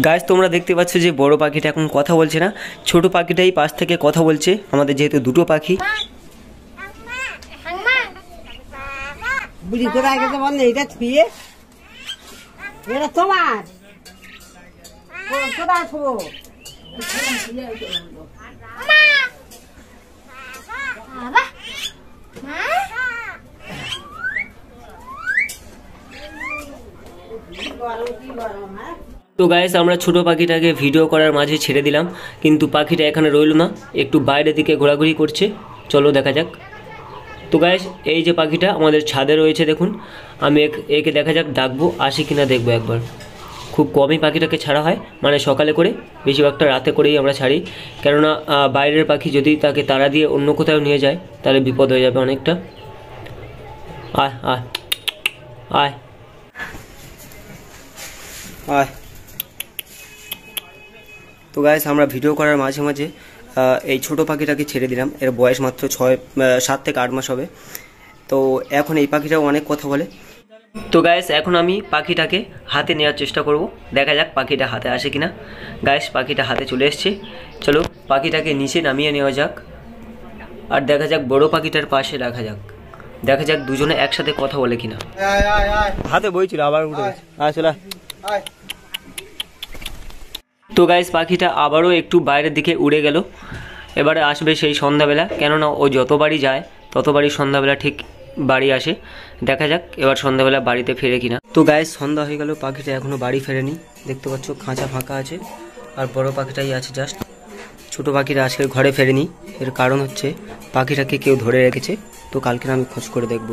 Guys তোমরা দেখতে পাচ্ছ যে বড় পাখিটা এখন কথা বলছে না, ছোট পাখিটাই পাশ থেকে কথা বলছে। আমাদের যেহেতু দুটো পাখি। বুড়ি কোথায় গেছে বললে? এটা ছুঁয়ে এটা তোমার কোথায় ছুবো? তো গাইস আমরা ছোট পাখিটাকে ভিডিও করার মাঝে ছেড়ে দিলাম, কিন্তু পাখিটা এখানে রইল না, একটু বাইরের দিকে ঘোরাঘুরি করছে। চলো দেখা যাক। তো গাইস এই যে পাখিটা আমাদের ছাদে রয়েছে, দেখুন। আমি একে দেখা যাক ডাকবো, আসে কিনা দেখবো একবার। খুব কমই পাখিটাকে ছাড়া হয়, মানে সকালে করে, বেশিরভাগটা রাতে করেই আমরা ছাড়ি। কেননা বাইরের পাখি যদি তাকে তাড়া দিয়ে অন্য কোথাও নিয়ে যায় তাহলে বিপদ হয়ে যাবে অনেকটা। আয় আয় আয় আয়। তো গাইস আমরা ভিডিও করার মাঝে মাঝে এই ছোট পাখিটাকে ছেড়ে দিলাম। এর বয়স মাত্র 7 থেকে 8 মাস হবে। তো এখন এই পাখিটাও অনেক কথা বলে। তো গাইস এখন আমি পাখিটাকে হাতে নেওয়ার চেষ্টা করব, দেখা যাক পাখিটা হাতে আসে কিনা। গাইস পাখিটা হাতে চলে এসছে, চলো পাখিটাকে নিচে নামিয়ে নেওয়া যাক। আর দেখা যাক বড় পাখিটার পাশে রাখা যাক, দেখা যাক দুজনে একসাথে কথা বলে কিনা। হাতে বইছিল আবার উঠে গেছে। চলো। তো গাইস পাখিটা আবারও একটু বাইরের দিকে উড়ে গেল। এবারে আসবে সেই সন্ধ্যাবেলা, কেননা ও যতবারই যায় ততবারই সন্ধ্যাবেলা ঠিক বাড়ি আসে। দেখা যাক এবার সন্ধ্যাবেলা বাড়িতে ফেরে কিনা। তো গাইস সন্ধ্যা হয়ে গেল, পাখিটা এখনো বাড়ি ফেরেনি। দেখতে পাচ্ছ খাঁচা ফাঁকা আছে, আর বড় পাখিটাই আছে জাস্ট। ছোট পাখিটা আজকে ঘরে ফেরেনি, এর কারণ হচ্ছে পাখিটাকে কেউ ধরে রেখেছে। তো কালকে আমি খোঁজ করে দেখব।